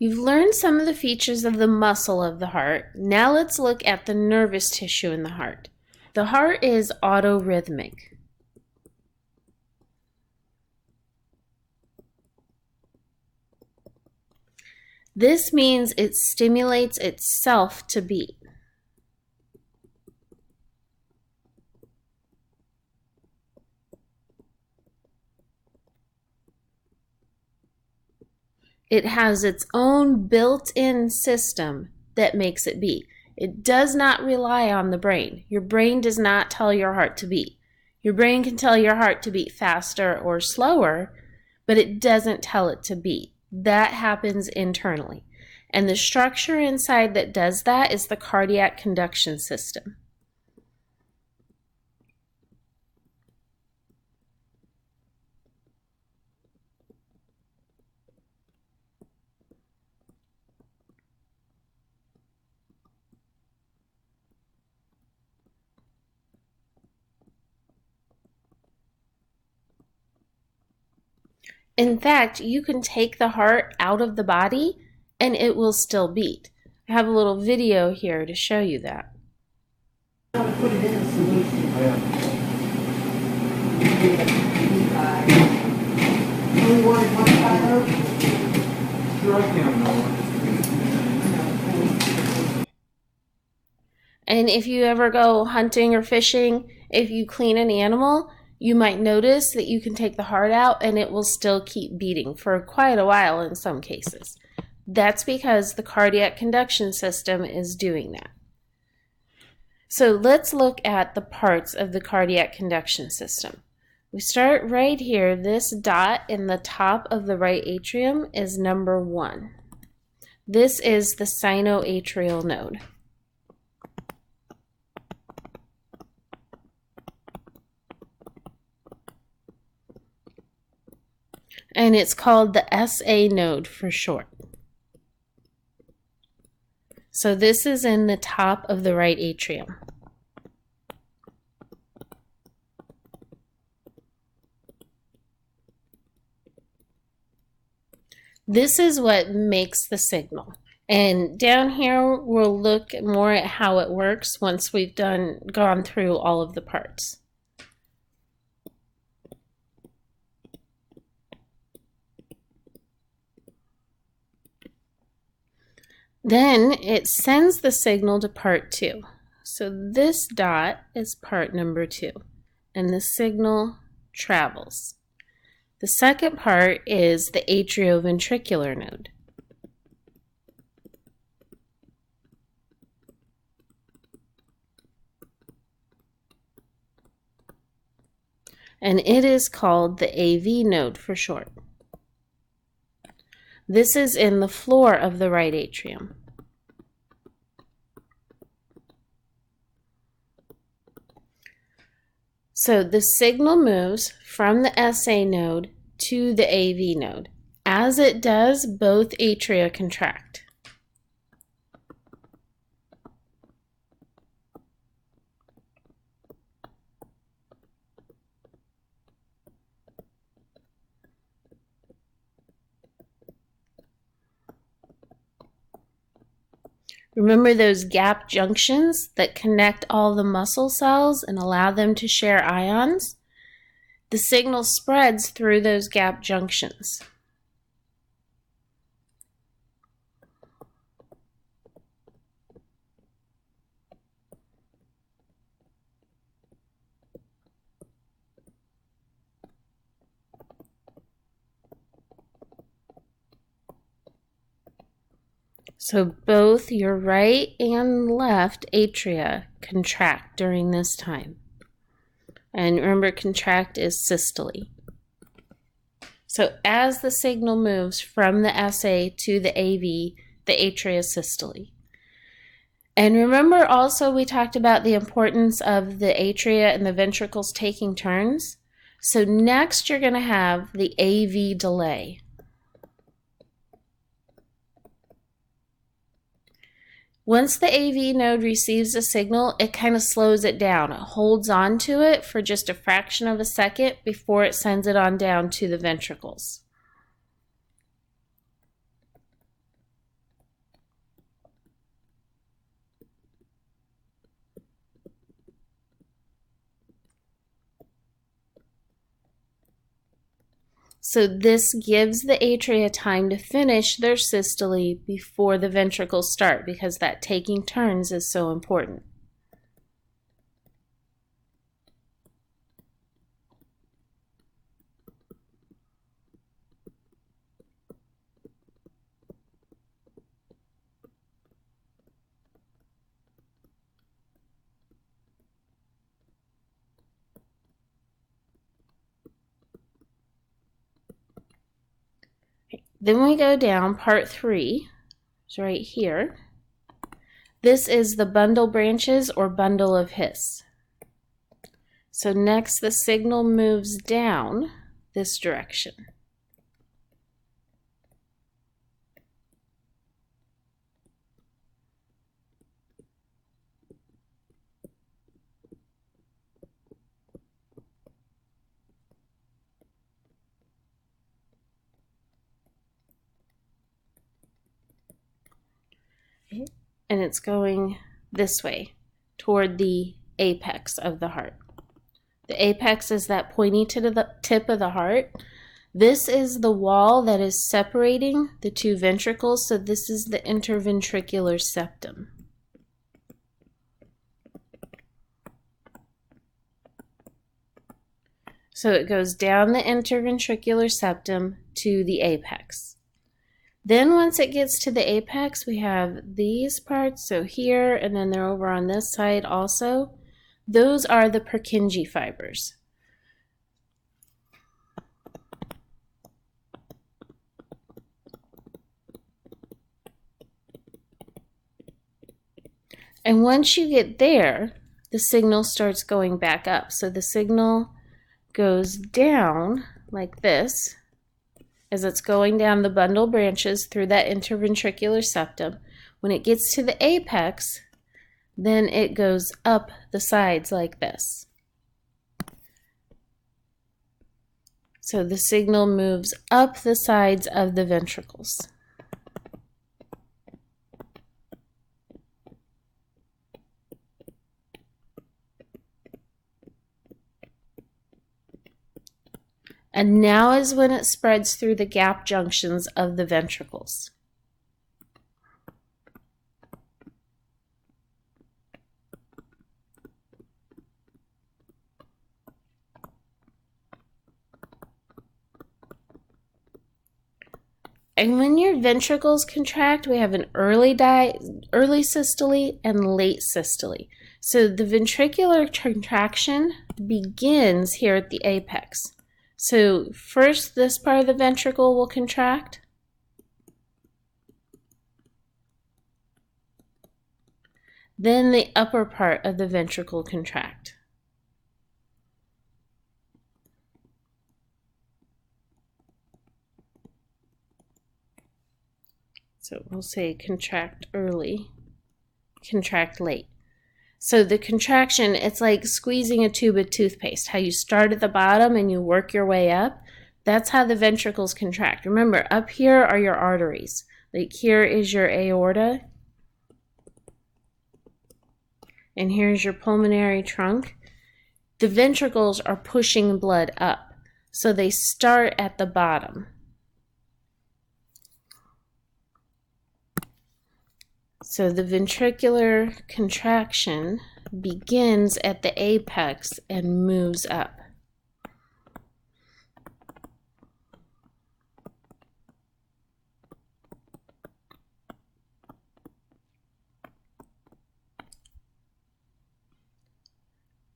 You've learned some of the features of the muscle of the heart. Now let's look at the nervous tissue in the heart. The heart is autorhythmic. This means it stimulates itself to beat. It has its own built-in system that makes it beat. It does not rely on the brain. Your brain does not tell your heart to beat. Your brain can tell your heart to beat faster or slower, but it doesn't tell it to beat. That happens internally. And the structure inside that does that is the cardiac conduction system. In fact, you can take the heart out of the body and it will still beat. I have a little video here to show you that. Put it in a solution. Only wanted one color? Sure, I can know. And if you ever go hunting or fishing, if you clean an animal, you might notice that you can take the heart out and it will still keep beating for quite a while in some cases. That's because the cardiac conduction system is doing that. So let's look at the parts of the cardiac conduction system. We start right here. This dot in the top of the right atrium is number 1. This is the sinoatrial node. And it's called the SA node for short. So this is in the top of the right atrium. This is what makes the signal. And down here we'll look more at how it works once we've gone through all of the parts. Then it sends the signal to part 2. So this dot is part number 2, and the signal travels. The second part is the atrioventricular node. And it is called the AV node for short. This is in the floor of the right atrium. So the signal moves from the SA node to the AV node. As it does, both atria contract. Remember those gap junctions that connect all the muscle cells and allow them to share ions? The signal spreads through those gap junctions. So both your right and left atria contract during this time. And remember, contract is systole. So as the signal moves from the SA to the AV, the atria is systole. And remember also we talked about the importance of the atria and the ventricles taking turns. So next you're going to have the AV delay. Once the AV node receives a signal, it kind of slows it down. It holds on to it for just a fraction of a second before it sends it on down to the ventricles. So this gives the atria time to finish their systole before the ventricles start, because that taking turns is so important. Then we go down, part 3 is right here. This is the bundle branches or bundle of His. So next the signal moves down this direction. And it's going this way toward the apex of the heart. The apex is that pointy to the tip of the heart. This is the wall that is separating the two ventricles, so this is the interventricular septum. So it goes down the interventricular septum to the apex. Then once it gets to the apex, we have these parts, so here, and then they're over on this side also. Those are the Purkinje fibers. And once you get there, the signal starts going back up. So the signal goes down like this, as it's going down the bundle branches through that interventricular septum. When it gets to the apex, then it goes up the sides like this. So the signal moves up the sides of the ventricles. And now is when it spreads through the gap junctions of the ventricles. And when your ventricles contract, we have an early systole and late systole. So the ventricular contraction begins here at the apex. So first, this part of the ventricle will contract. Then the upper part of the ventricle contract. So we'll say contract early, contract late. So the contraction, it's like squeezing a tube of toothpaste. How you start at the bottom and you work your way up. That's how the ventricles contract. Remember, up here are your arteries. Like here is your aorta. And here's your pulmonary trunk. The ventricles are pushing blood up. So they start at the bottom. So the ventricular contraction begins at the apex and moves up.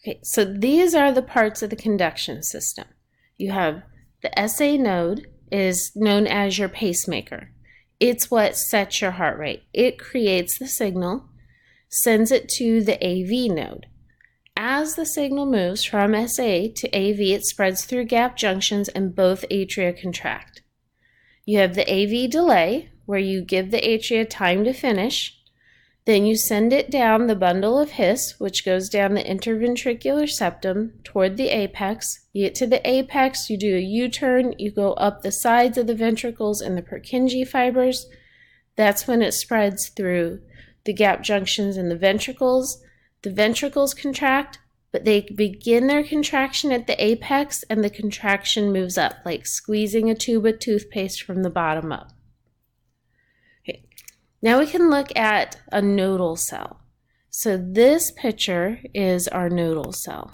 Okay, so these are the parts of the conduction system. You have the SA node, is known as your pacemaker. It's what sets your heart rate. It creates the signal, sends it to the AV node. As the signal moves from SA to AV, it spreads through gap junctions and both atria contract. You have the AV delay, where you give the atria time to finish. Then you send it down the bundle of His, which goes down the interventricular septum toward the apex. You get to the apex, you do a U-turn, you go up the sides of the ventricles and the Purkinje fibers. That's when it spreads through the gap junctions in the ventricles. The ventricles contract, but they begin their contraction at the apex and the contraction moves up, like squeezing a tube of toothpaste from the bottom up. Okay. Now we can look at a nodal cell. So this picture is our nodal cell.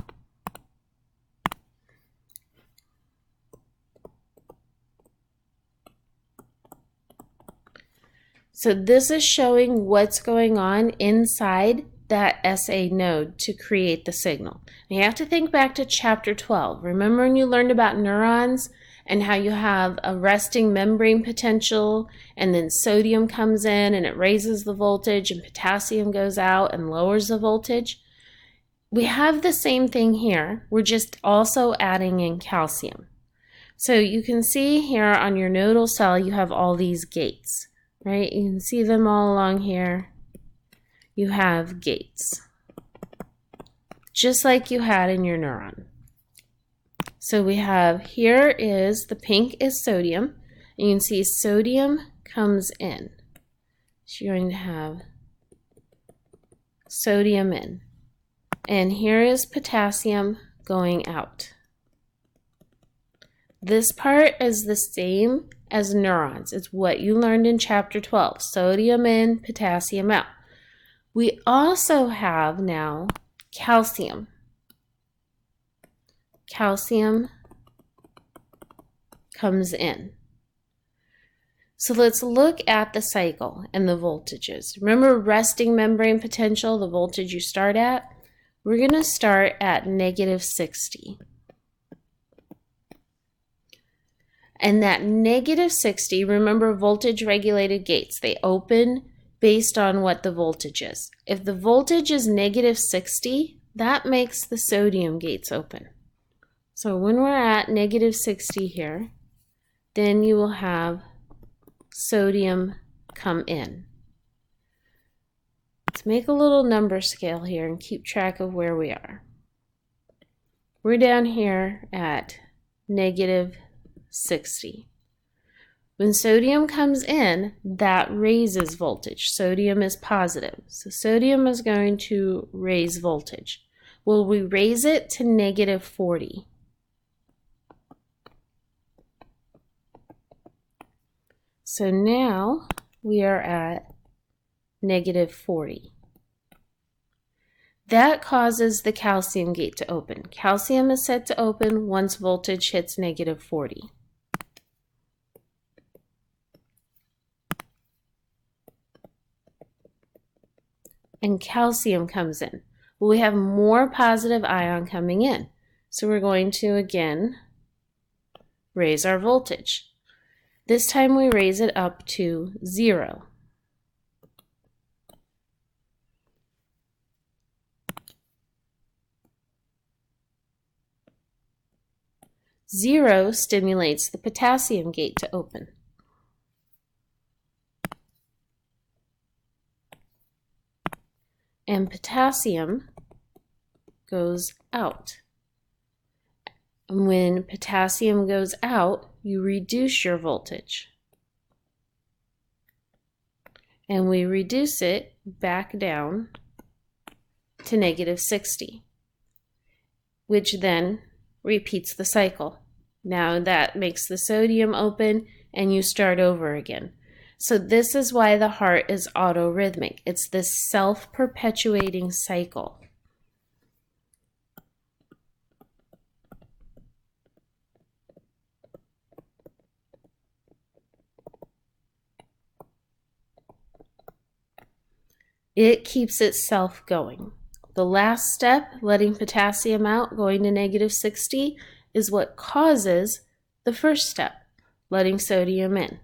So this is showing what's going on inside that SA node to create the signal. And you have to think back to chapter 12. Remember when you learned about neurons and how you have a resting membrane potential, and then sodium comes in and it raises the voltage, and potassium goes out and lowers the voltage? We have the same thing here. We're just also adding in calcium. So you can see here on your nodal cell you have all these gates, right? You can see them all along here. You have gates, just like you had in your neuron. So we have, here is, the pink is sodium, and you can see sodium comes in. So you're going to have sodium in. And here is potassium going out. This part is the same as neurons. It's what you learned in chapter 12. Sodium in, potassium out. We also have now calcium. Calcium comes in. So let's look at the cycle and the voltages. Remember resting membrane potential, the voltage you start at? We're going to start at -60. And that -60, remember voltage regulated gates, they open based on what the voltage is. If the voltage is -60, that makes the sodium gates open. So when we're at -60 here, then you will have sodium come in. Let's make a little number scale here and keep track of where we are. We're down here at -60. When sodium comes in, that raises voltage. Sodium is positive. So sodium is going to raise voltage. Will we raise it to -40? So now we are at -40. That causes the calcium gate to open. Calcium is set to open once voltage hits -40. And calcium comes in. Well, we have more positive ion coming in. So we're going to again raise our voltage. This time we raise it up to 0. Zero stimulates the potassium gate to open. And potassium goes out. And when potassium goes out, you reduce your voltage. And we reduce it back down to -60, which then repeats the cycle. Now that makes the sodium open and you start over again. So this is why the heart is autorhythmic. It's this self-perpetuating cycle. It keeps itself going. The last step, letting potassium out, going to -60, is what causes the first step, letting sodium in.